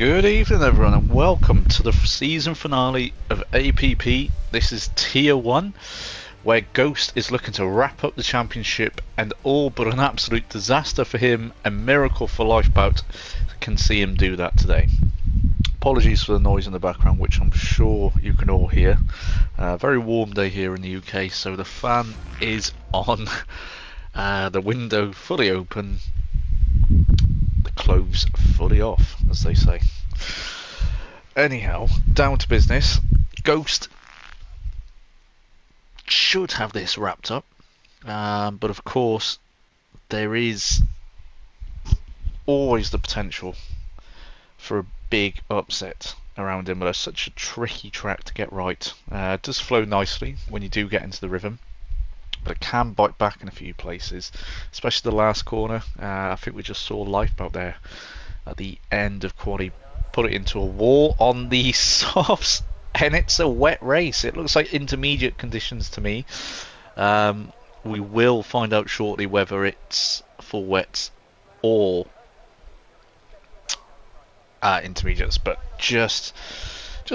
Good evening everyone and welcome to the season finale of APP. This is Tier 1, where Ghost is looking to wrap up the championship, and all but an absolute disaster for him, a miracle for Lifebout can see him do that today. Apologies for the noise in the background, which I'm sure you can all hear. Very warm day here in the UK, so the fan is on, the window fully open, the clothes fully off, as they say. Anyhow, down to business. Ghost should have this wrapped up, but of course there is always the potential for a big upset around Imola. Such a tricky track to get right. It does flow nicely when you do get into the rhythm, but it can bite back in a few places, especially the last corner. I think we just saw Lifebout there at the end of quali put it into a wall on the softs, and it's a wet race. It looks like intermediate conditions to me. We will find out shortly whether it's full wets or intermediates, but just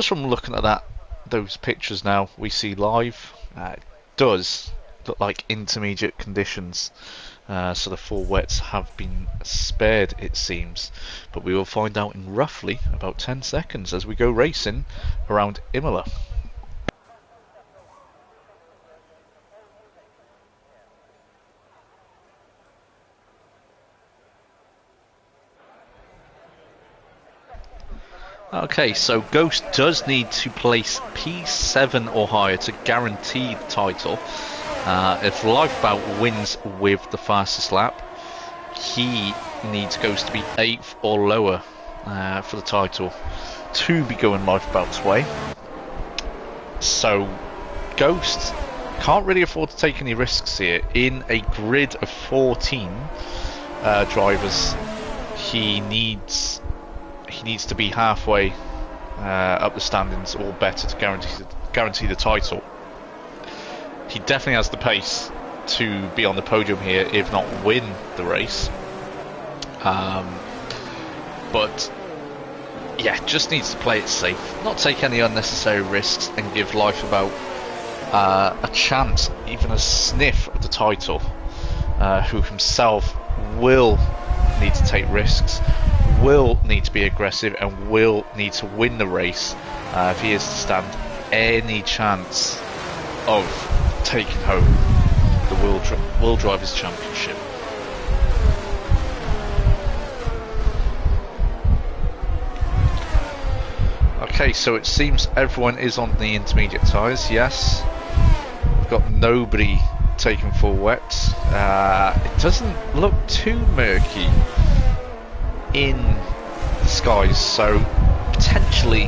from looking at those pictures now we see live, it does look like intermediate conditions, so the full wets have been spared, it seems, but we will find out in roughly about 10 seconds as we go racing around Imola. Okay, so Ghost does need to place P7 or higher to guarantee the title. If Lifebout wins with the fastest lap, he needs Ghost to be 8th or lower for the title to be going Lifebout's way. So Ghost can't really afford to take any risks here. In a grid of 14 drivers, he needs to be halfway up the standings or better to guarantee the title. He definitely has the pace to be on the podium here, if not win the race. But yeah, just needs to play it safe, not take any unnecessary risks, and give Lifebout a chance, even a sniff of the title. Who himself will need to take risks, will need to be aggressive, and will need to win the race if he is to stand any chance of taking home the World Drivers' Championship. Okay, so it seems everyone is on the intermediate tyres, yes. We've got nobody taking full wets. It doesn't look too murky in the skies, so potentially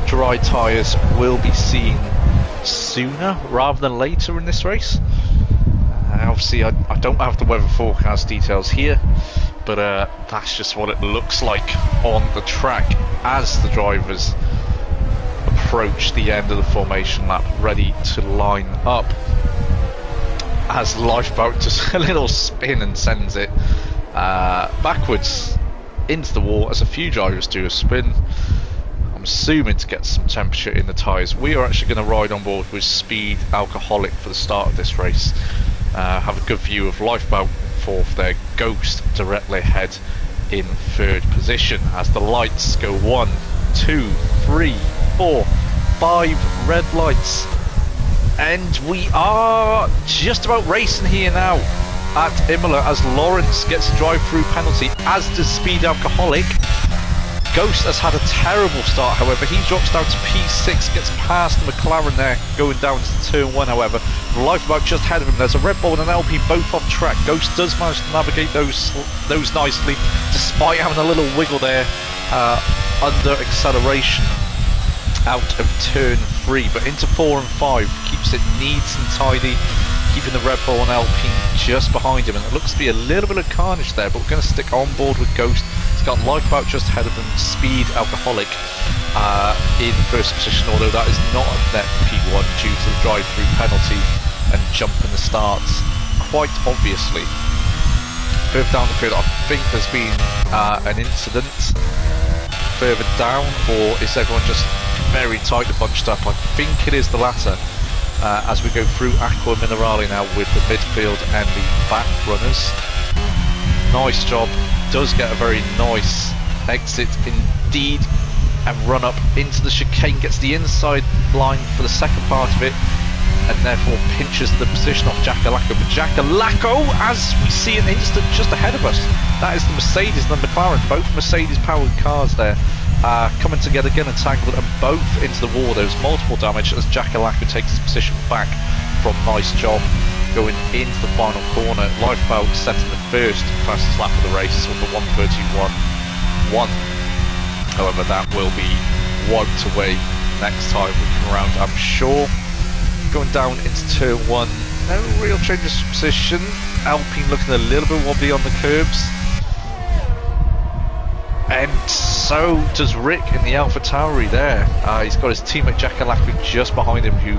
dry tyres will be seen sooner rather than later in this race. Obviously I don't have the weather forecast details here, but that's just what it looks like on the track as the drivers approach the end of the formation lap, ready to line up, as Lifebout does a little spin and sends it backwards into the wall, as a few drivers do a spin. I'm assuming to get some temperature in the tyres. We are actually going to ride on board with Speed Alcoholic for the start of this race. Have a good view of Lifebout 4th there, Ghost directly ahead in 3rd position, as the lights go 1, 2, 3, 4, 5 red lights. And we are just about racing here now at Imola, as Lawrence gets a drive-through penalty, as does Speed Alcoholic. Ghost has had a terrible start, however. He drops down to P6, gets past the McLaren there, going down to turn 1, however. Lifebout just ahead of him. There's a Red Bull and an LP both off track. Ghost does manage to navigate those nicely, despite having a little wiggle there under acceleration out of turn 3, but into 4 and 5, keeps it neat and tidy, keeping the Red Bull and Alpine just behind him, and it looks to be a little bit of carnage there, but we're going to stick on board with Ghost. He's got Lifebout just ahead of him, Speed Alcoholic in first position, although that is not a net P1 due to the drive-through penalty and jump in the starts, quite obviously. Further down the field, I think there's been an incident further down, or is everyone just very tightly bunched up? I think it is the latter. As we go through Aqua Minerale now with the midfield and the back runners. Nice job. Does get a very nice exit indeed, and run up into the chicane, gets the inside line for the second part of it, and therefore pinches the position off Jackalacko. But Jackalacko, as we see an instant just ahead of us, that is the Mercedes and the McLaren, both Mercedes powered cars there, coming together again and tangled, and both into the wall. There's multiple damage as Jackalacko takes his position back from Nice Job going into the final corner. Lifeboat setting the first fastest lap of the race with the 1:31.1. However, that will be wiped away next time we come around, I'm sure. Going down into turn 1, no real changes of position. Alpine looking a little bit wobbly on the curbs. And so does Rick in the AlphaTauri there. He's got his teammate Jackalacko just behind him, who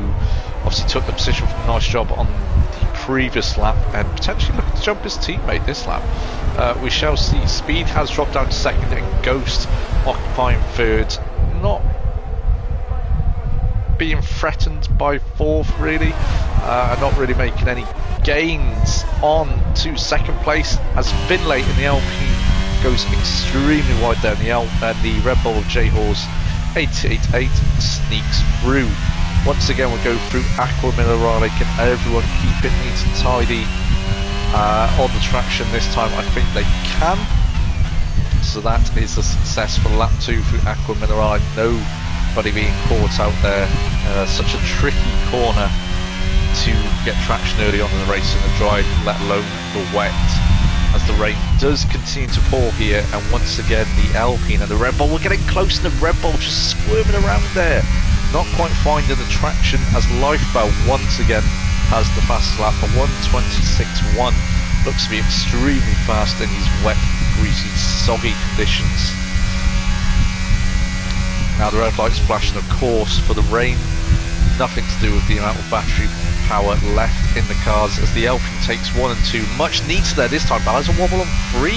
obviously took the position from a Nice Job on the previous lap and potentially looking to jump his teammate this lap. We shall see. Speed has dropped down to second and Ghost occupying third. Not being threatened by fourth really, not really making any gains on to second place as Finlay in the Alpine goes extremely wide there, and the Red Bull of J-Horse 888 sneaks through. Once again we'll go through Aqua Minerale. Can everyone keep it neat and tidy on the traction this time? I think they can, so that is a success for lap 2 through Aqua Minerale. Nobody being caught out there. Such a tricky corner to get traction early on in the race in the dry, let alone the wet, as the rain does continue to pour here. And once again the Alpine and the Red Bull, we're getting close, and the Red Bull just squirming around there, not quite finding the traction, as Lifeboat once again has the fastest lap, a 1:26.1. Looks to be extremely fast in these wet, greasy, soggy conditions. Now the red light's flashing, of course, for the rain. Nothing to do with the amount of battery power left in the cars, as the Alpine takes 1 and 2. Much neater there this time, but has a wobble on 3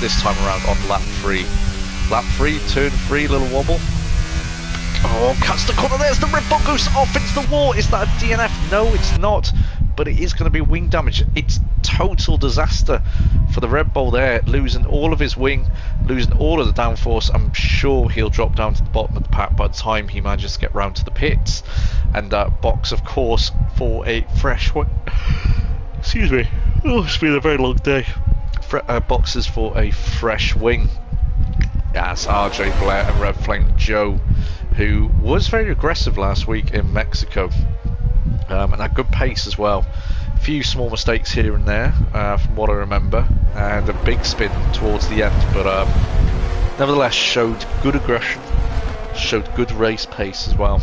this time around on lap 3. Lap 3, turn 3, little wobble. Oh, cuts the corner, there's the Red Bull, goes off into the wall. Is that a DNF? No, it's not, but it is going to be wing damage. It's total disaster for the Red Bull there, losing all of his wing, losing all of the downforce. I'm sure he'll drop down to the bottom of the pack by the time he manages to get round to the pits, and box, of course, for a fresh wing. Excuse me, oh, it's been a very long day. Boxes for a fresh wing. That's RJ Blair and Red Flame Joe, who was very aggressive last week in Mexico, and at good pace as well. A few small mistakes here and there, from what I remember, and a big spin towards the end, but nevertheless showed good aggression, showed good race pace as well.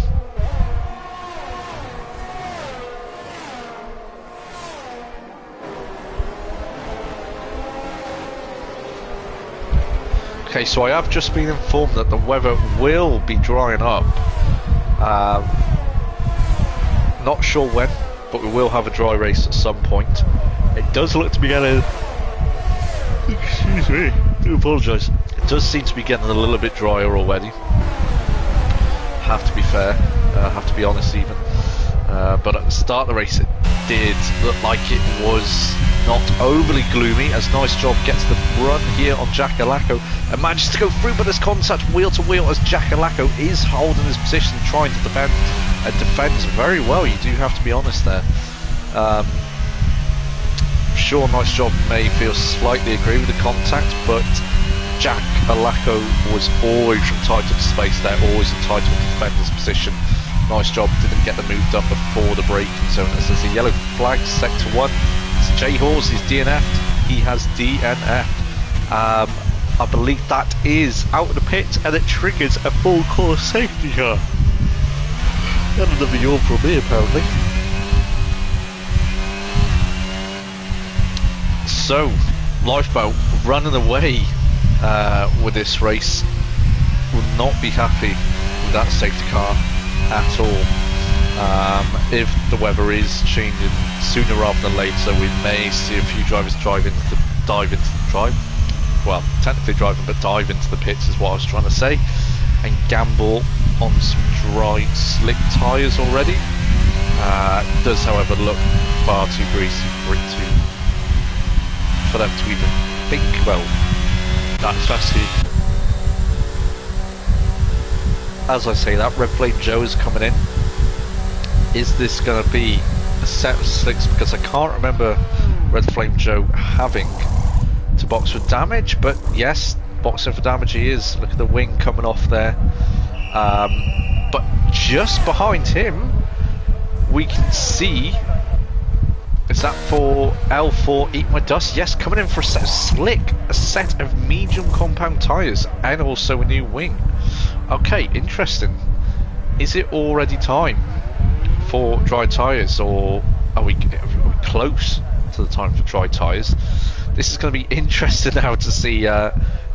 Okay, so I have just been informed that the weather will be drying up. Not sure when, but we will have a dry race at some point. It does look to be getting... Excuse me, I do apologise. It does seem to be getting a little bit drier already. Have to be fair, have to be honest even. But at the start of the race it did look like it was not overly gloomy, as Nice Job gets the run here on Jackalacko and manages to go through, but there's contact wheel to wheel as Jackalacko is holding his position, trying to defend, and defends very well, you do have to be honest there. I'm sure Nice Job may feel slightly aggrieved with the contact, but Jackalacko was always entitled to space there, always entitled to defend his position. Nice Job didn't get the move done before the braking zone, as there's a yellow flag set to 1. J-Horse is DNF'd, he has DNF'd. I believe that is out of the pit, and it triggers a full course safety car. And another yawn from me apparently. So, Lifeboat running away with this race, will not be happy with that safety car at all. If the weather is changing sooner rather than later, we may see a few drivers dive into the well, technically driving, but dive into the pits is what I was trying to say, and gamble on some dry, slick tyres already. Does, however, look far too greasy for them to even think, well, that's actually, as I say, that Red Flame Joe is coming in. Is this going to be a set of slicks? Because I can't remember Red Flame Joe having to box for damage, but yes, boxing for damage he is. Look at the wing coming off there. But just behind him, we can see, is that for L4 Eat My Dust? Yes, coming in for a set of slick, a set of medium compound tyres, and also a new wing. Okay, interesting. Is it already time for dry tyres, or are we close to the time for dry tyres? This is going to be interesting now to see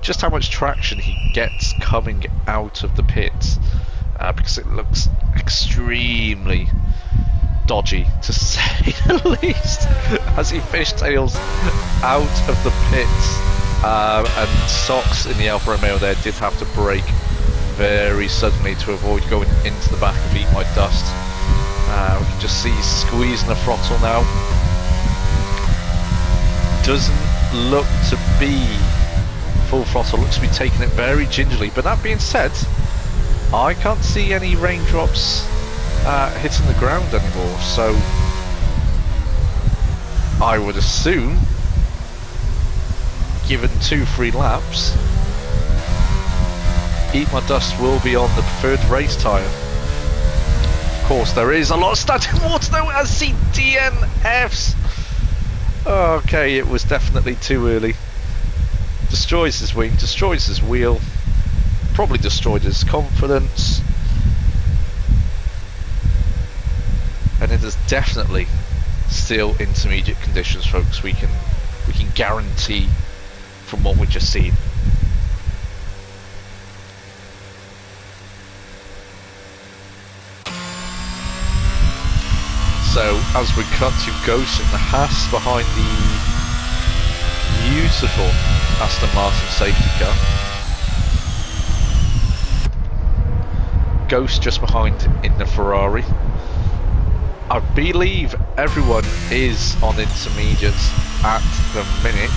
just how much traction he gets coming out of the pits, because it looks extremely dodgy, to say the least, as he fishtails out of the pits. And Socks in the Alfa Romeo there did have to brake very suddenly to avoid going into the back of Eat My Dust. We can just see he's squeezing the throttle now. Doesn't look to be full throttle, looks to be taking it very gingerly. But that being said, I can't see any raindrops hitting the ground anymore, so I would assume, given 2-3 laps, Eat My Dust will be on the preferred race tyre. Of course, there is a lot of standing water though. I see DNFs. Okay, it was definitely too early. Destroys his wing, destroys his wheel, probably destroyed his confidence. And it is definitely still intermediate conditions, folks. We can guarantee from what we've just seen. So as we cut to Ghost in the Haas behind the beautiful Aston Martin safety car, Ghost just behind in the Ferrari. I believe everyone is on intermediates at the minute,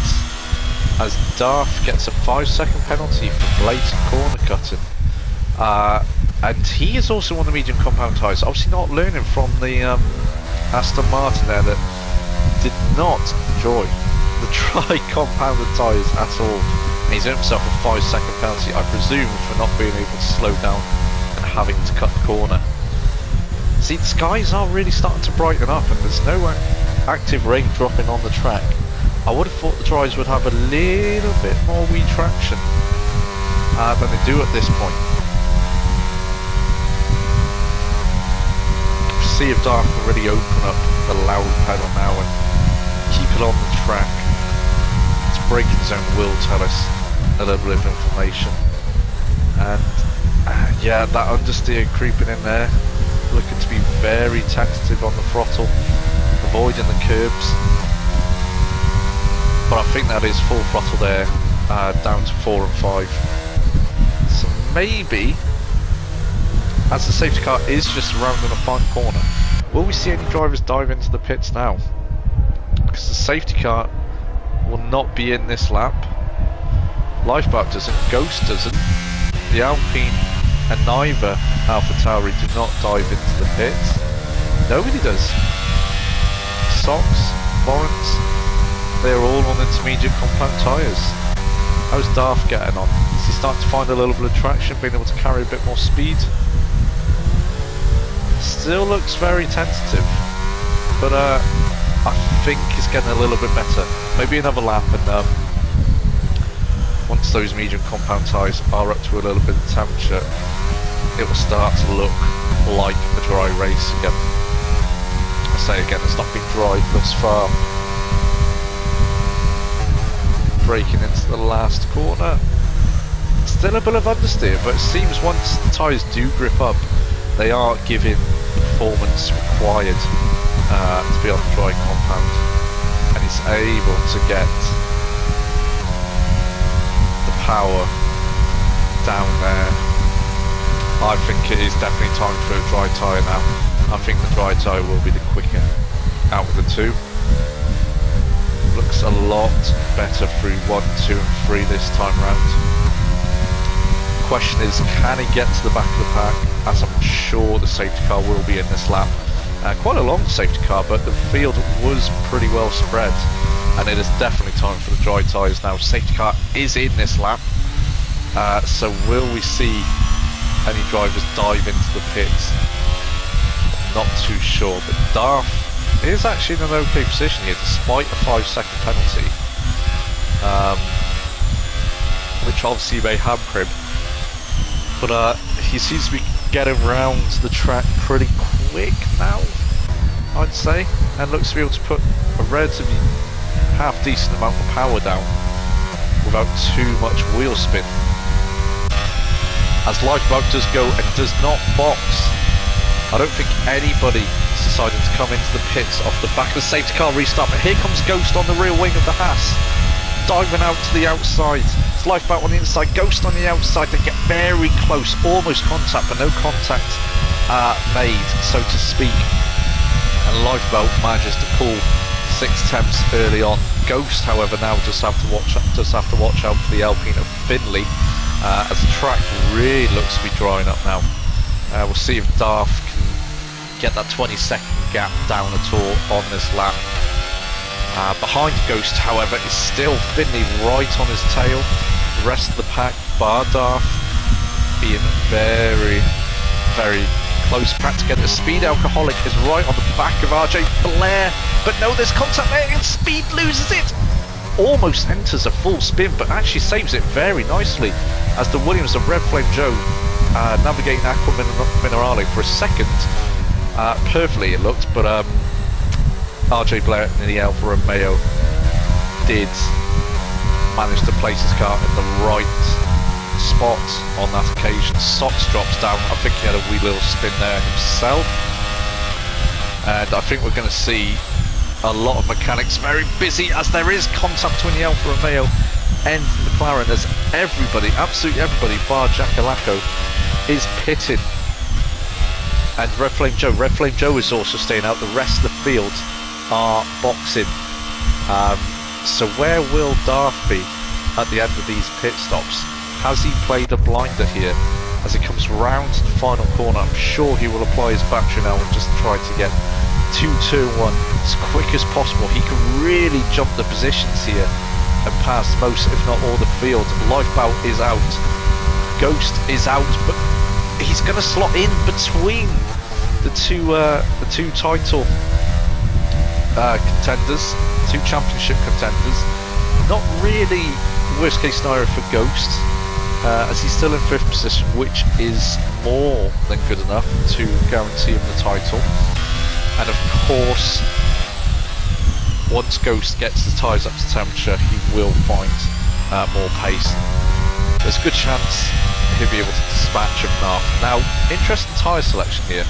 as Darth gets a 5-second penalty for blatant corner cutting. And he is also on the medium compound tyres, obviously not learning from the Aston Martin there that did not enjoy the dry compounded tyres at all. And he's earned himself a 5-second penalty, I presume, for not being able to slow down and having to cut the corner. See, the skies are really starting to brighten up and there's no active rain dropping on the track. I would have thought the tyres would have a little bit more wee traction than they do at this point. See if Darth can really open up the loud pedal now and keep it on the track. It's braking zone will tell us a little bit of information. And yeah, that understeer creeping in there, looking to be very tentative on the throttle, avoiding the curbs. But I think that is full throttle there, down to 4 and 5. So maybe, as the safety car is just rounding a final corner, will we see any drivers dive into the pits now? Because the safety car will not be in this lap. Lifeboat doesn't, Ghost doesn't, the Alpine and neither AlphaTauri do not dive into the pits. Nobody does. Socks, Lawrence, they're all on intermediate compound tyres. How's Darth getting on? Is he starting to find a little bit of traction, being able to carry a bit more speed? Still looks very tentative, but I think he's getting a little bit better. Maybe another lap, and once those medium compound tyres are up to a little bit of temperature, it will start to look like a dry race again. I say again, it's not been dry thus far. Braking into the last corner. Still a bit of understeer, but it seems once the tyres do grip up, they are giving the performance required to be on the dry compound, and he's able to get power down there. I think it is definitely time for a dry tyre now. I think the dry tyre will be the quicker out of the two. Looks a lot better through 1, 2 and 3 this time round. Question is, can he get to the back of the pack, as I'm sure the safety car will be in this lap. Quite a long safety car, but the field was pretty well spread, and it is definitely time for the dry tyres now. Safety car is in this lap, so will we see any drivers dive into the pits? Not too sure, but Darth is actually in an okay position here despite a 5-second penalty, which obviously may hamper him, but he seems to be getting around the track pretty quick now, I'd say, and looks to be able to put a relatively half decent amount of power down without too much wheel spin. As Lifeboat does go and does not box, I don't think anybody is deciding to come into the pits off the back of the safety car restart, but here comes Ghost on the rear wing of the Haas, diving out to the outside. It's Lifeboat on the inside, Ghost on the outside. They get very close, almost contact, but no contact made, so to speak. And Lifeboat manages to pull 6 temps early on. Ghost, however, now just have to watch out for the Alpine of Finley, as the track really looks to be drying up now. We'll see if Darth can get that 20-second gap down at all on this lap. Behind Ghost, however, is still Finley right on his tail. The rest of the pack, bar Darth, being very, very close pack together. Speed Alcoholic is right on the back of RJ Blair, but no, there's contact there and Speed loses it. Almost enters a full spin, but actually saves it very nicely as the Williams of Red Flame Joe navigating Aqua Minerale for a second. Perfectly it looked, but RJ Blair in the Alfa Romeo did manage to place his car in the right spot on that occasion. Sox drops down. I think he had a wee little spin there himself, and I think we're going to see a lot of mechanics very busy as there is contact between the Alfa Romeo and McLaren, as everybody, absolutely everybody bar Jackalacco is pitted, and Red Flame Joe is also staying out. The rest of the field are boxing, so where will Darth be at the end of these pit stops? Has he played a blinder here as he comes round to the final corner? I'm sure he will apply his battery now and just try to get to turn 1 as quick as possible. He can really jump the positions here and pass most, if not all, the field. Lifeboat is out, Ghost is out, but he's going to slot in between the two title contenders, 2 championship contenders. Not really worst case scenario for Ghost, as he's still in 5th position, which is more than good enough to guarantee him the title. And of course, once Ghost gets the tyres up to temperature, he will find more pace. There's a good chance he'll be able to dispatch him now. Interesting tyre selection here.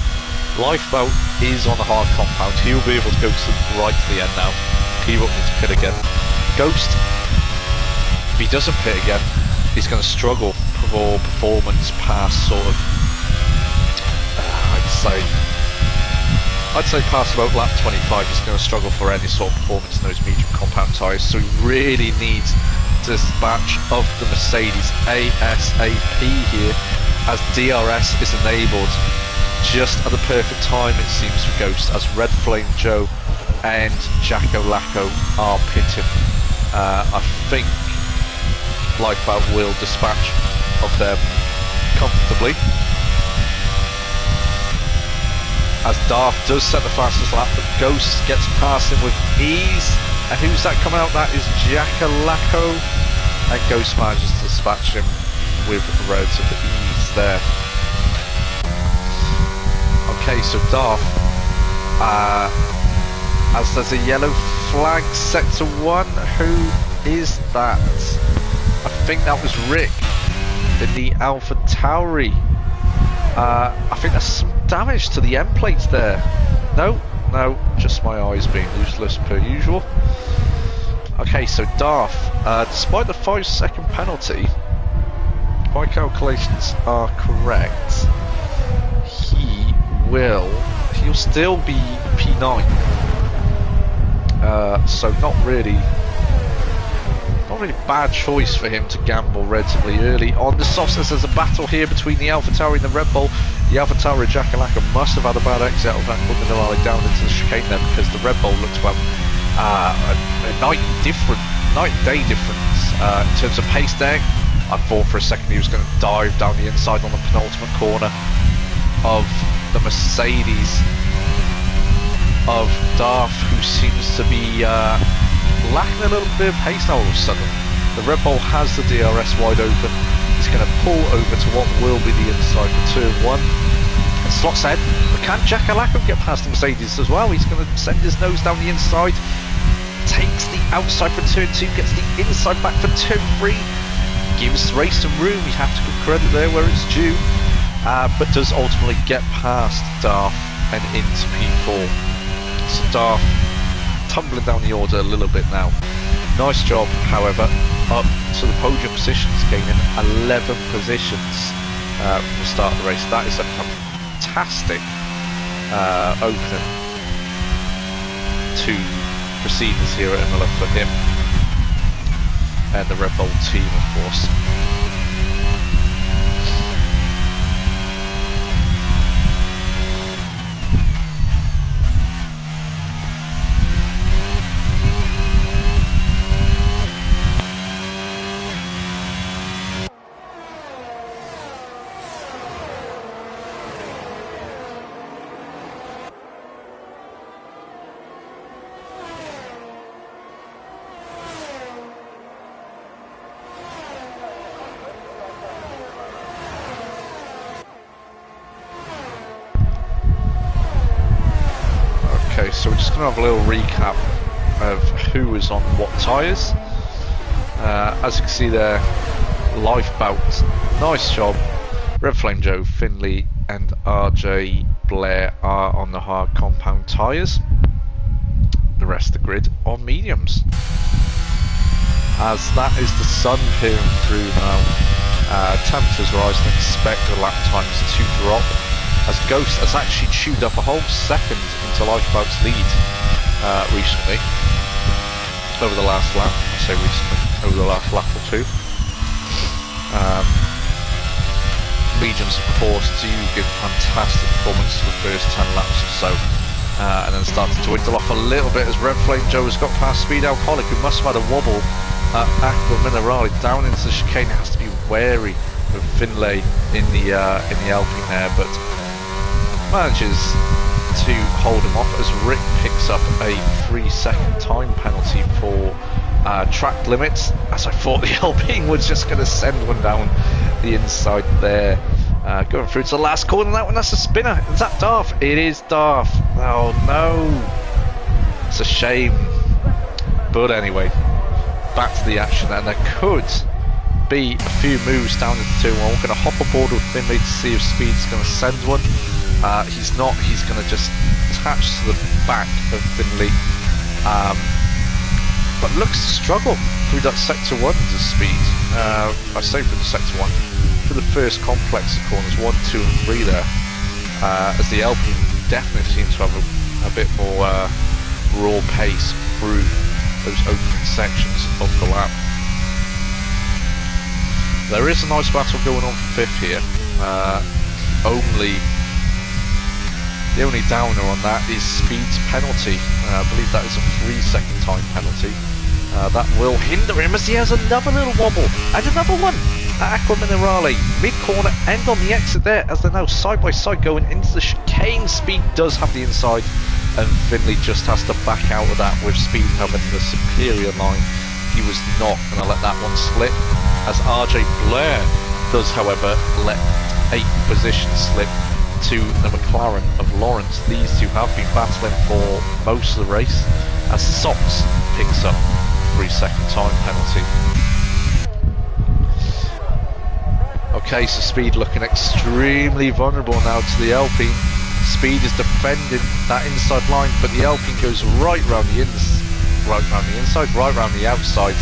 Lifeboat is on the hard compound. He will be able to go right to the end now. He won't need to pit again. Ghost, if he doesn't pit again, he's going to struggle for performance past sort of, I'd say past about lap 25. He's going to struggle for any sort of performance in those medium compound tyres, so he really needs dispatch of the Mercedes ASAP here, as DRS is enabled just at the perfect time, it seems, for Ghost, as Red Flame Joe and Jackalacco are pitting. I think Lifeboat will dispatch of them comfortably, as Darth does set the fastest lap, but Ghost gets past him with ease. And who's that coming out? That is Jackalacco, and Ghost manages to dispatch him with relative ease there. Okay, so Darth, as there's a yellow flag set to 1, who is that? I think that was Rick in the Alpha Tauri. I think there's some damage to the end plates there. No, just my eyes being useless per usual. Okay, so Darth, despite the 5-second penalty, my calculations are correct, he'll still be P9. So not really bad choice for him to gamble relatively early on the softs. There's a battle here between the AlphaTauri and the Red Bull. The AlphaTauri Jakalaka must have had a bad exit of Aqua Minerale down into the chicane there, because the Red Bull looks to have a night and day difference in terms of pace there. I thought for a second he was going to dive down the inside on the penultimate corner of the Mercedes of Darth, who seems to be lacking a little bit of pace now all of a sudden. The Red Bull has the DRS wide open. He's going to pull over to what will be the inside for turn 1. And slots ahead, but can Jakalaka get past the Mercedes as well? He's going to send his nose down the inside, takes the outside for turn 2, gets the inside back for turn 3, gives race some room. You have to give credit there where it's due, but does ultimately get past Darth and into P4. So Darth tumbling down the order a little bit now. Nice job, however, up to the podium positions, gaining 11 positions from the start of the race. That is a fantastic opening to proceedings here at Imola for him and the Red Bull team, of course. So we're just going to have a little recap of who was on what tyres. As you can see there, Lifeboat, nice job. Red Flame Joe, Finley and RJ Blair are on the hard compound tyres. The rest of the grid on mediums. As that is the sun peering through now, temperatures rising, expect the lap times to drop, as Ghost has actually chewed up a whole second into Lifeboat's lead recently, over the last lap. I say recently, over the last lap or two. Mediums, of course, do give fantastic performance for the first 10 laps or so, and then start to dwindle off a little bit as Red Flame Joe has got past Speed Alcoholic, who must have had a wobble at Aqua Minerale down into the chicane. Has to be wary of Finlay in the Alpine there, but manages to hold him off as Rick picks up a 3-second time penalty for track limits, as I thought the Alpine was just going to send one down the inside there. Going through to the last corner, that one, that's a spinner. Is that Darth? It is Darth. Oh no, it's a shame, but anyway, back to the action, and there could be a few moves down into turn 1. We're going to hop aboard with Finlay to see if Speed's going to send one. He's not, he's going to just attach to the back of Finlay, but looks to struggle through that sector 1 to Speed. I say through the sector 1, through the first complex of corners 1, 2 and 3 there, as the Alpine definitely seems to have a bit more raw pace through those opening sections of the lap. There is a nice battle going on for 5th here. The only downer on that is Speed's penalty. I believe that is a 3-second time penalty. That will hinder him as he has another little wobble, and another one at Aqua Minerale. Mid-corner and on the exit there, as they're now side by side going into the chicane. Speed does have the inside, and Finlay just has to back out of that with Speed having the superior line. He was not going to let that one slip, as RJ Blair does, however, let a position slip to the McLaren of Lawrence. These two have been battling for most of the race, as Sox picks up 3-second time penalty. Okay, so Speed looking extremely vulnerable now to the Alpine. Speed is defending that inside line, but the Alpine goes right round the inside, right round the outside,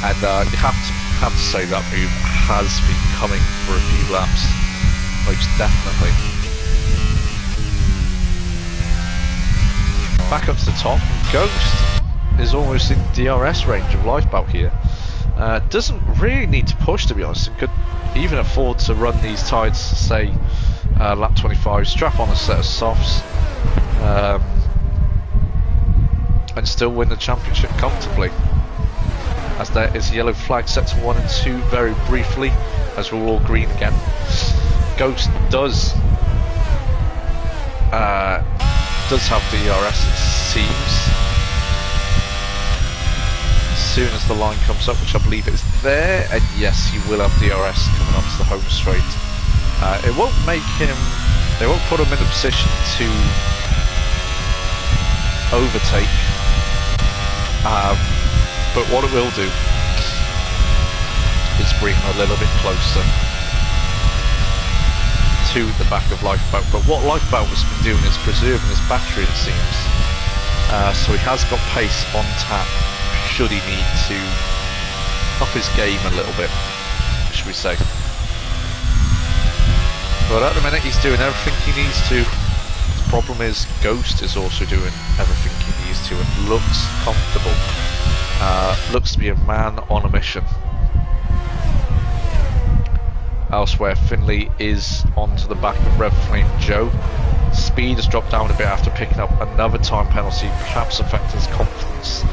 and you have to have to say that move has been coming for a few laps, most definitely. Back up to the top, Ghost is almost in DRS range of Lifeboat here. Doesn't really need to push, to be honest, and could even afford to run these tyres, say lap 25, strap on a set of softs, and still win the championship comfortably. As there is a yellow flag set to 1 and 2 very briefly, as we're all green again. Ghost does have DRS, it seems. As soon as the line comes up, which I believe is there, and yes, he will have DRS coming onto the home straight. It won't put him in a position to overtake, but what it will do is bring him a little bit closer to the back of Lifeboat. But what Lifeboat has been doing is preserving his battery, it seems. So he has got pace on tap, should he need to up his game a little bit, should we say. But at the minute he's doing everything he needs to. The problem is Ghost is also doing everything he needs to and looks comfortable. Looks to be a man on a mission. Elsewhere, Finley is onto the back of Red Flame Joe. Speed has dropped down a bit after picking up another time penalty, perhaps affecting his confidence,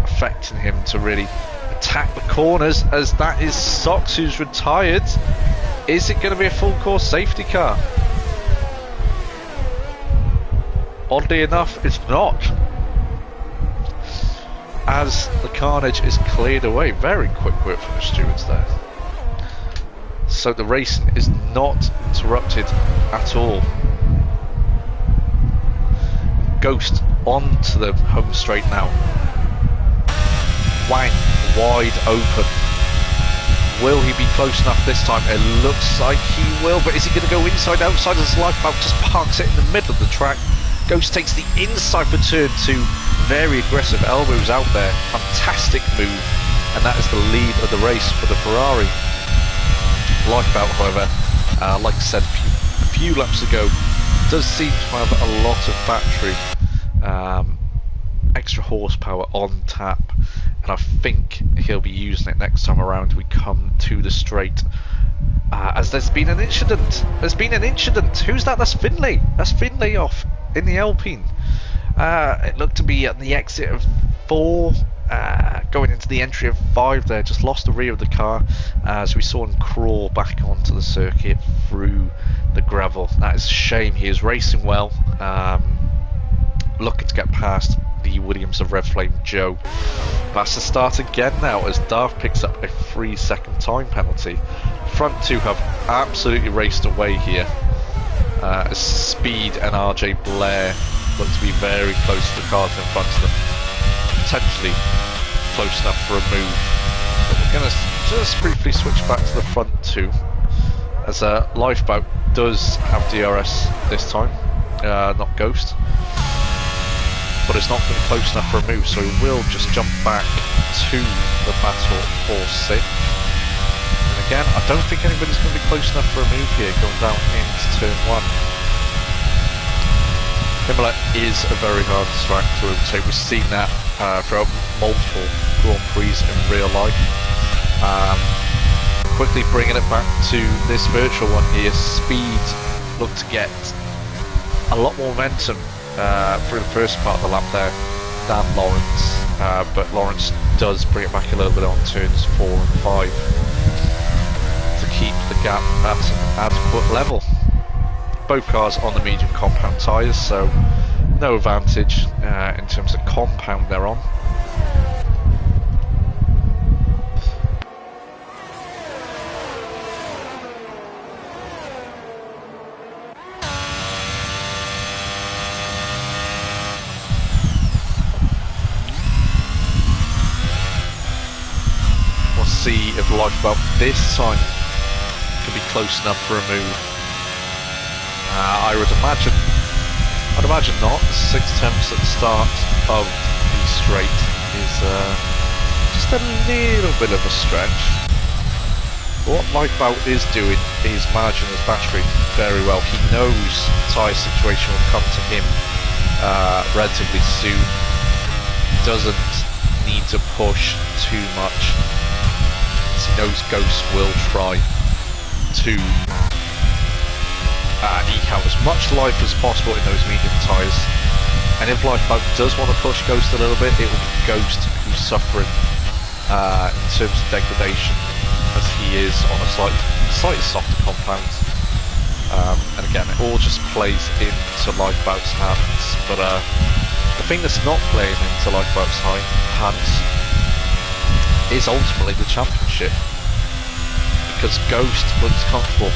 affecting him to really attack the corners, as that is Sox who's retired. Is it going to be a full course safety car? Oddly enough, it's not, as the carnage is cleared away. Very quick work from the stewards there. So the racing is not interrupted at all. Ghost onto the home straight now. Wang wide open. Will he be close enough this time? It looks like he will, but is he going to go inside, outside? As Lifeboat just parks it in the middle of the track. Ghost takes the inside for turn 2. Very aggressive elbows out there. Fantastic move, and that is the lead of the race for the Ferrari. Lifeboat, however, like I said a few laps ago, does seem to have a lot of battery, extra horsepower on tap, and I think he'll be using it next time around we come to the straight. As there's been an incident. Who's that? That's Finley. That's Finley off in the Alpine. It looked to be at the exit of 4, going into the entry of 5 there. Just lost the rear of the car as we saw him crawl back onto the circuit through the gravel. That is a shame. He is racing well, looking to get past the Williams of Red Flame Joe. That's the start again now as Darth picks up a 3-second time penalty. Front 2 have absolutely raced away here. Speed and RJ Blair look to be very close to the cars in front of them, potentially close enough for a move. But we're going to just briefly switch back to the front 2, as Lifeboat does have DRS this time, not Ghost, but it's not going to be close enough for a move, so he will just jump back to the battle for 6th. And again, I don't think anybody's going to be close enough for a move here, going down into turn 1. Imola is a very hard track to overtake. We've seen that throughout multiple Grand Prix in real life. Quickly bringing it back to this virtual one here, Speed looked to get a lot more momentum through the first part of the lap there than Lawrence, but Lawrence does bring it back a little bit on turns 4 and 5 to keep the gap at an adequate level. Both cars on the medium compound tyres, so no advantage in terms of compound they're on. We'll see if Lifeboat this time can be close enough for a move. I'd imagine not. 6 attempts at the start of the straight is just a little bit of a stretch. What Lifeboat is doing is managing his battery very well. He knows tyre situation will come to him relatively soon. Doesn't need to push too much. He knows Ghost will try to eke out as much life as possible in those medium tyres. And if Lifeboat does want to push Ghost a little bit, it will be Ghost who's suffering in terms of degradation, as he is on a slightly softer compound. And again, it all just plays into Lifeboat's hands. But the thing that's not playing into Lifeboat's hands is ultimately the championship. Because Ghost looks comfortable.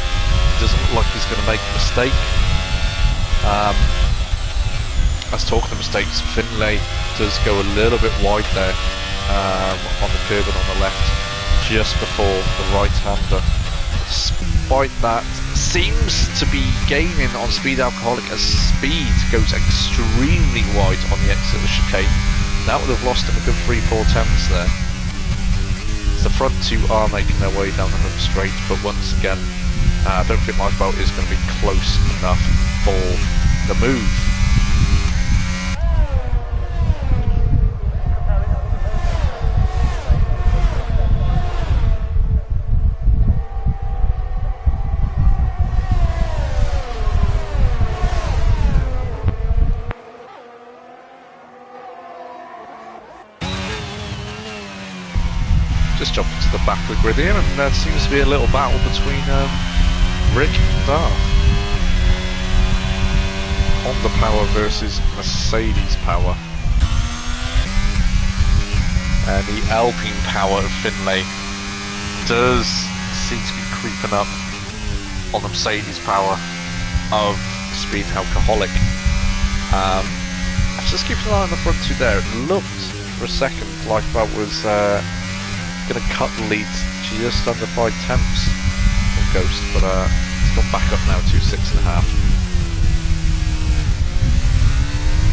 He doesn't look like he's going to make a mistake. As talking of mistakes, Finlay does go a little bit wide there on the curb and on the left, just before the right-hander. Despite that, seems to be gaining on Speed Alcoholic as Speed goes extremely wide on the exit of the chicane. That would have lost him a good 3-4 tenths there. The front two are making their way down the home straight, but once again, I don't think Lifeboat is going to be close enough for the move. Just jumping to the back of the grid here, and there seems to be a little battle between Rick and Darth. Honda power versus Mercedes power. And the Alpine power of Finlay does seem to be creeping up on the Mercedes power of Speed Alcoholic. Just keeping an eye on the front two there. It looked for a second like that was going to cut the lead just under 5 tenths from Ghost, but it's gone back up now to 6.5.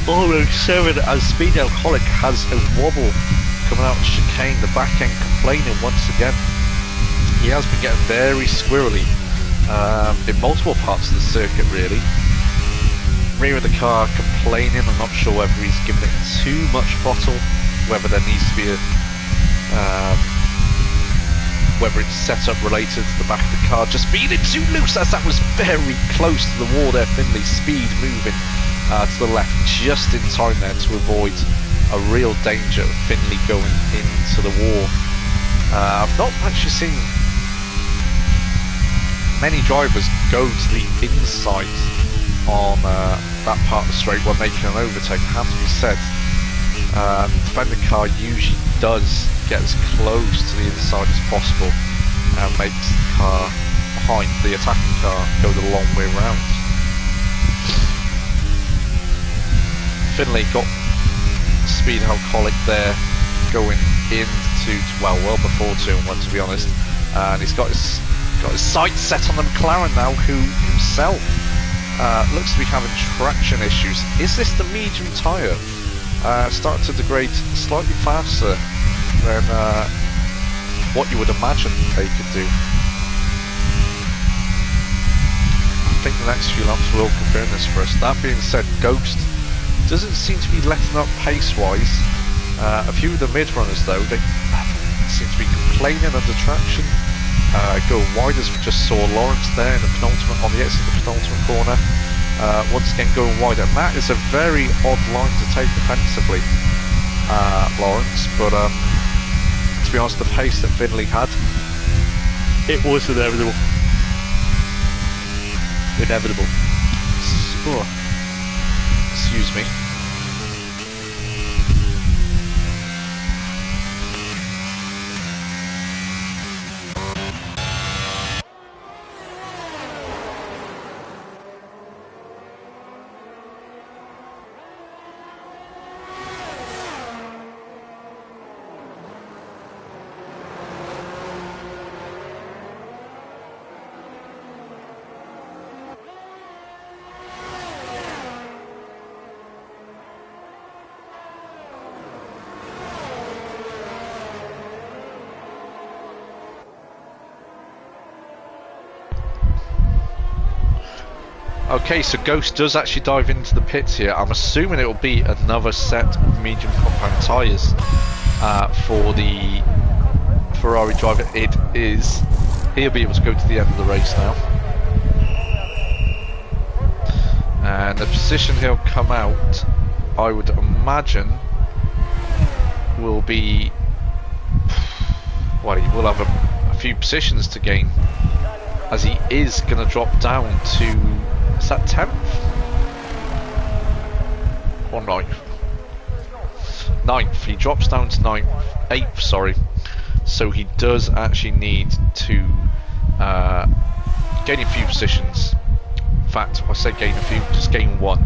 Almost 7 as Speed Alcoholic has a wobble coming out of the chicane, the back end complaining once again. He has been getting very squirrely in multiple parts of the circuit really. Rear of the car complaining. I'm not sure whether he's giving it too much throttle, whether there needs to be a whether it's set up related to the back of the car just feeling too loose, as that was very close to the wall there. Finlay Speed moving to the left just in time there to avoid a real danger of Finlay going into the wall. I've not actually seen many drivers go to the inside on that part of the straight when making an overtake. It has to be said, the defender car usually does get as close to the inside as possible and makes the car behind the attacking car go the long way round. Finlay got Speed Alcoholic there going into well before 2-1 to be honest, and he's got his sights set on the McLaren now, who himself looks to be having traction issues. Is this the medium tyre? Starting to degrade slightly faster than what you would imagine they could do. I think the next few laps will confirm this for us. That being said, Ghost doesn't seem to be letting up pace-wise. A few of the mid-runners though, they seem to be complaining under traction. Go wide, as we just saw Lawrence there in the penultimate, on the exit of the penultimate corner. Once again going wide, and that is a very odd line to take defensively, Lawrence, but to be honest, the pace that Finlay had, it was inevitable. Excuse me. Okay, so Ghost does actually dive into the pits here. I'm assuming it will be another set of medium compound tyres for the Ferrari driver. It is. He'll be able to go to the end of the race now. And the position he'll come out, I would imagine, will be... Well, he will have a few positions to gain, as he is going to drop down to... Is that 10th? Or 9th? 9th. He drops down to 8th, sorry. So he does actually need to gain a few positions. In fact, I say gain a few, just gain one.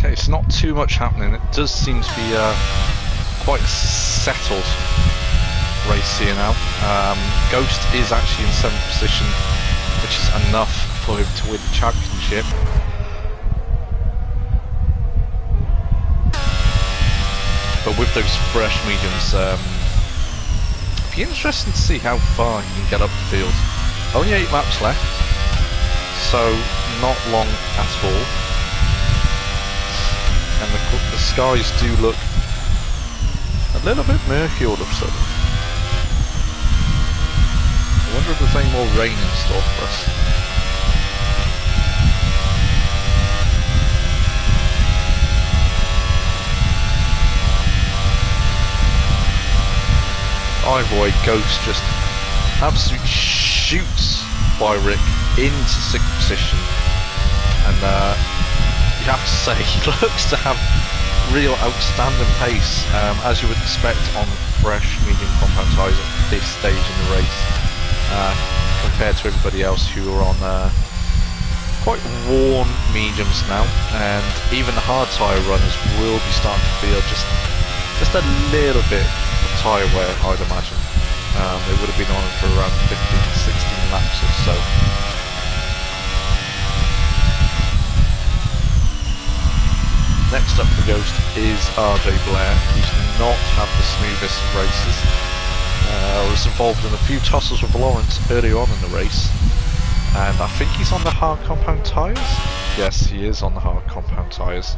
It's not too much happening. It does seem to be quite settled race here now. Ghost is actually in 7th position, which is enough for him to win the championship. But with those fresh mediums, it'd be interesting to see how far he can get up the field. Only 8 laps left, so not long at all. And the skies do look a little bit murky all of a sudden. I wonder if there's any more rain in store for us. Either way, Ghost just absolutely shoots by Rick into 6th position. And you have to say, he looks to have real outstanding pace, as you would expect on fresh medium compound tyres at this stage in the race, compared to everybody else who are on quite worn mediums now. And even the hard tyre runners will be starting to feel just a little bit of tyre wear, I'd imagine. They would have been on it for around 15 to 16 laps or so. Next up for Ghost is RJ Blair, who's not had the smoothest of races. Was involved in a few tussles with Lawrence early on in the race, and I think he's on the hard compound tyres. Yes, he is on the hard compound tyres.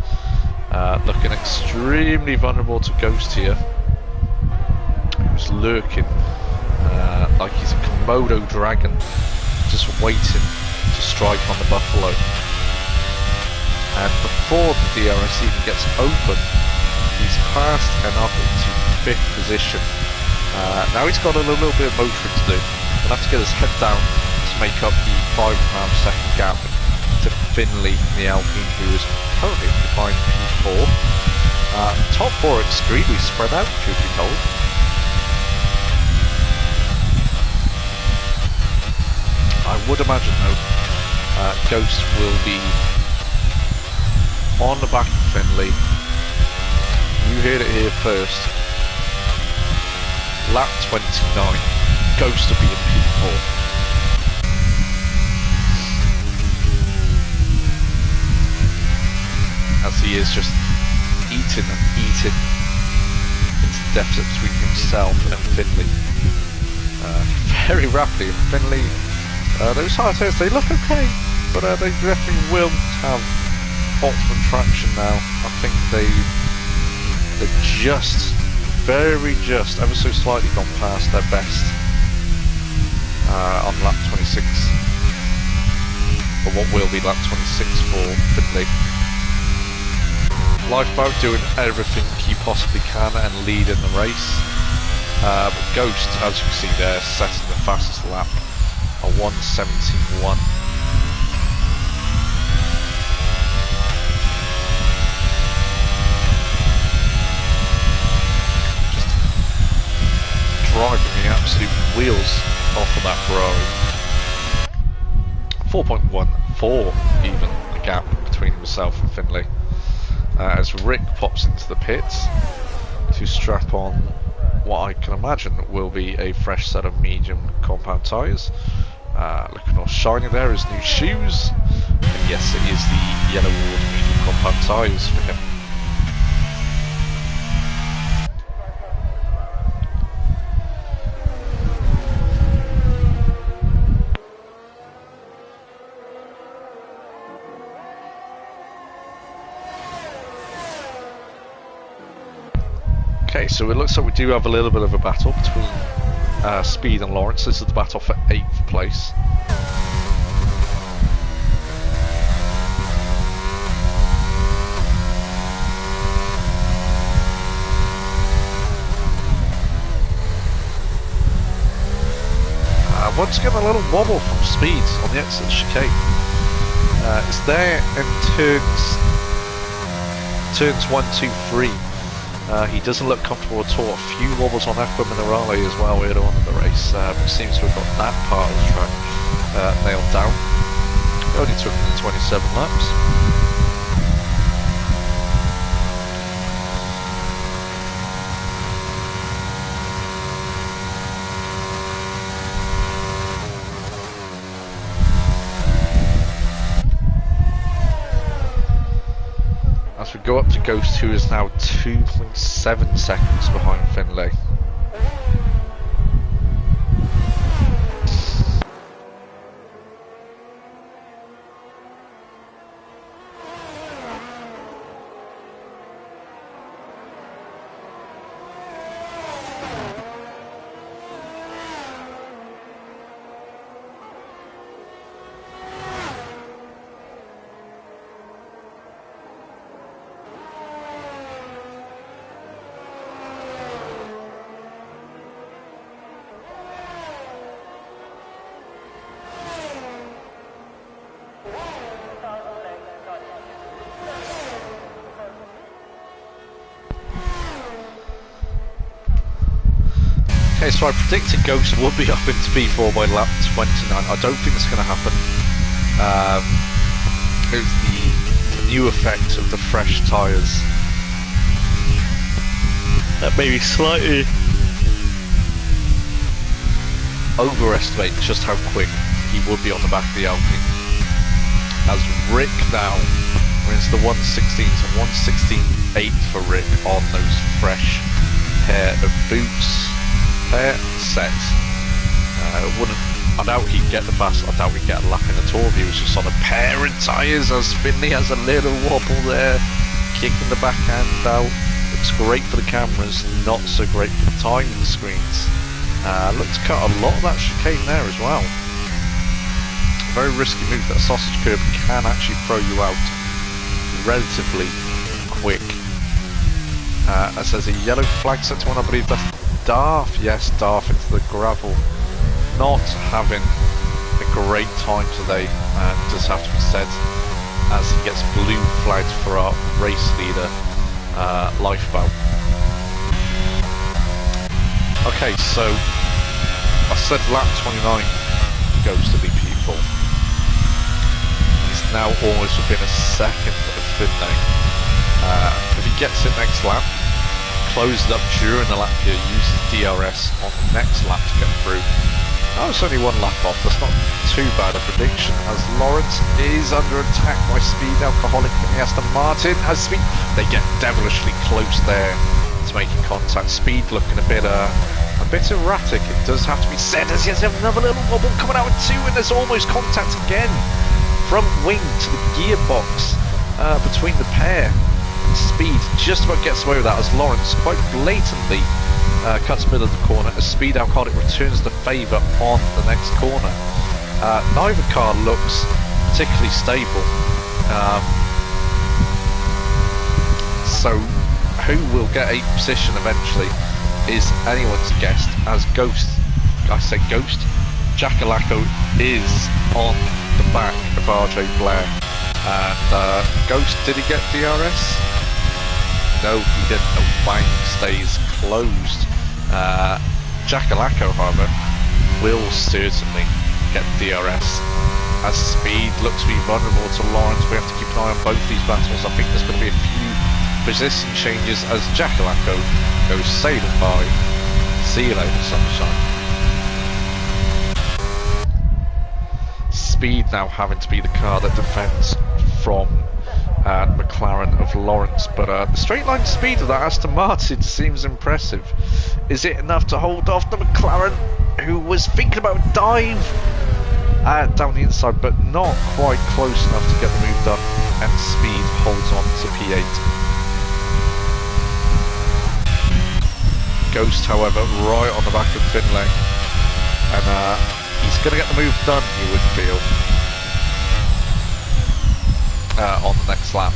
Looking extremely vulnerable to Ghost here, who's lurking like he's a Komodo dragon, just waiting to strike on the buffalo. And before the DRS even gets open, he's passed and up into 5th position. Now he's got a little bit of motoring to do. He'll have to get his head down to make up the 5.5-second gap to Finley in the Alpine, who is currently occupying P4. Top 4 extremely spread out, truth be told. I would imagine though, Ghost will be on the back of Finley. You heard it here first. Lap 29, Ghost will be in P4. he is just eating and eating into the deficit between himself and Finley. Very rapidly. Finley, those hard tyres, they look okay, but they definitely will have optimum traction now. I think they're just, ever so slightly gone past their best on lap 26, or what will be lap 26 for Finley. Lifeboat doing everything he possibly can and leading the race. But Ghost, as you can see there, setting the fastest lap, a 1:17.1. Driving the absolute wheels off of that Ferrari. 4.14 even the gap between himself and Finley. As Rick pops into the pits to strap on what I can imagine will be a fresh set of medium compound tyres. Looking all shiny there, his new shoes. And yes, it is the Yellow Ward medium compound tyres for him. Okay, so it looks like we do have a little bit of a battle between Speed and Lawrence. This is the battle for 8th place. Once again, a little wobble from Speed on the exit of the chicane. It's there in turns 1, 2, 3. He doesn't look comfortable at all. A few wobbles on Aqua Minerale as well earlier on in the race, but seems to have got that part of the track nailed down. It only took him 27 laps. As we go up to Ghost, who is now 2.7 seconds behind Finley. Okay, so I predicted Ghost would be up into P4 by lap 29. I don't think it's going to happen. It's the new effect of the fresh tyres that maybe slightly overestimate just how quick he would be on the back of the Alpine. As Rick now wins the 1:16 to 1:16.8 for Rick on those fresh pair of boots. Set. I doubt he'd get the fast. I doubt he'd get a lap in at all if he was just on a pair of tyres, as Finley has a little wobble there, kicking the backhand out. Looks great for the cameras, not so great for the timing screens. Looks to cut a lot of that chicane there as well. Very risky move. That sausage curb can actually throw you out relatively quick. As there's a yellow flag set to one, I believe that's Darth. Yes, Darth into the gravel. Not having a great time today, does have to be said, as he gets blue flagged for our race leader, Lifeboat. Okay, so I said lap 29 goes to be P4. He's now almost within a second of Finley. If he gets it next lap, closes up during the lap here, uses DRS on the next lap to get through, Oh, it's only one lap off. That's not too bad a prediction, as Lawrence is under attack by Speed Alcoholic and the Aston Martin. As Speed, they get devilishly close there to making contact. Speed looking a bit erratic, it does have to be said, as he has another little wobble coming out of two, and there's almost contact again. Front wing to the gearbox between the pair. Speed just about gets away with that, as Lawrence quite blatantly cuts middle of the corner, as Speed Alcoholic returns the favour on the next corner. Neither car looks particularly stable, so who will get a position eventually is anyone's guess, as Jackalacco is on the back of RJ Blair. And Ghost, did he get DRS? No, he didn't. The bank stays closed. Jackalacco, however, will certainly get DRS, as Speed looks to be vulnerable to Lawrence. We have to keep an eye on both these battles. I think there's going to be a few position changes as Jackalacco goes sailing by. See you later, sunshine. Speed now having to be the car that defends from McLaren of Lawrence, but the straight line speed of that Aston Martin seems impressive. Is it enough to hold off the McLaren, who was thinking about a dive down the inside, but not quite close enough to get the move done, and Speed holds on to P8. Ghost, however, right on the back of Finlay, and he's going to get the move done, you would feel, on the next lap.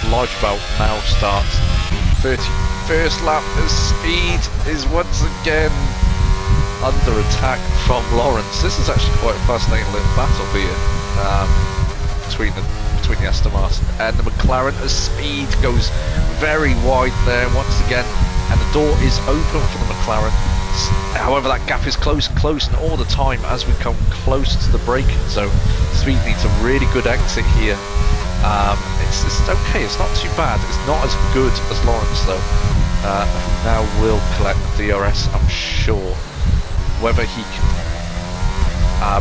Lifebelt now starts 31st lap as Speed is once again under attack from Lawrence. This is actually quite a fascinating little battle here between the Aston Martin and the McLaren, as Speed goes very wide there once again, and the door is open for the McLaren. However, that gap is close and close, and all the time as we come closer to the braking zone, Speed needs a really good exit here. It's okay, it's not too bad. It's not as good as Lawrence though, who now will collect the DRS, I'm sure. Whether he can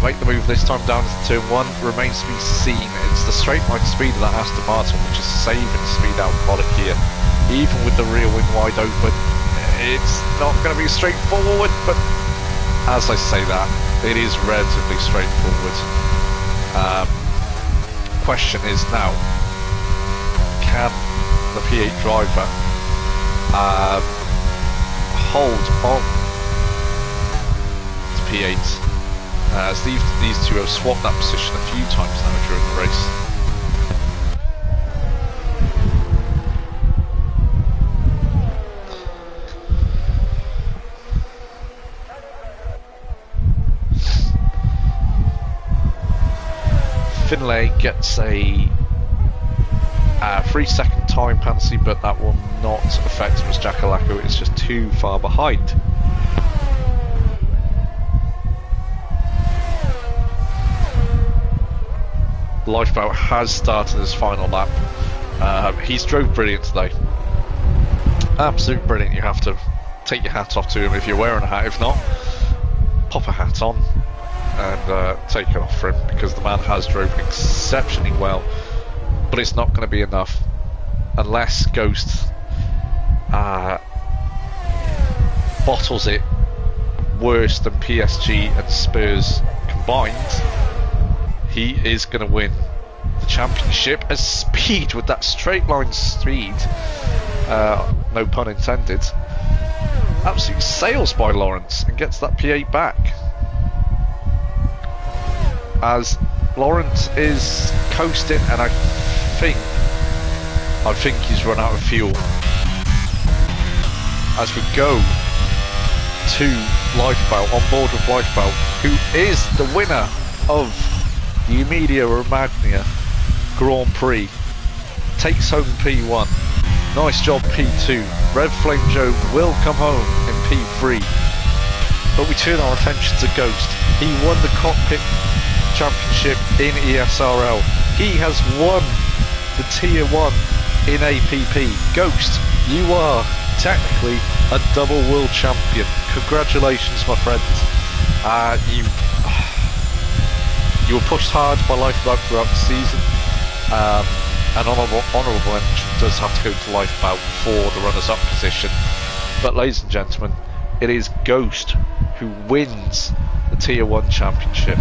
make the move this time down to turn 1 remains to be seen. It's the straight line speed of that Aston Martin which is saving Speed Alcoholic here. Even with the rear wing wide open, it's not going to be straightforward, but as I say that, it is relatively straightforward. Question is now, can the P8 driver hold on to P8, as these two have swapped that position a few times now during the race. Finlay gets a 3-second time penalty, but that will not affect him as Jackalacco is just too far behind. Lifeboat has started his final lap. He's drove brilliant today. Absolutely brilliant. You have to take your hat off to him if you're wearing a hat. If not, pop a hat on and take it off for him, because the man has drove exceptionally well, but it's not going to be enough unless Ghost bottles it worse than PSG and Spurs combined. He is going to win the championship as Speed, with that straight line speed, no pun intended, absolutely sails by Lawrence and gets that P8 back, as Lawrence is coasting, and I think he's run out of fuel. As we go to Lifeboat, on board with Lifeboat, who is the winner of the Emilia Romagna Grand Prix, takes home P1. Nice job P2. Red Flame Joe will come home in P3. But we turn our attention to Ghost. He won the cockpit championship in ESRL. He has won the Tier 1 in APP. Ghost, you are technically a double world champion. Congratulations, my friend. You were pushed hard by Lifeboat throughout the season. An honourable mention does have to go to Lifeboat for the runners-up position. But ladies and gentlemen, it is Ghost who wins the Tier 1 championship.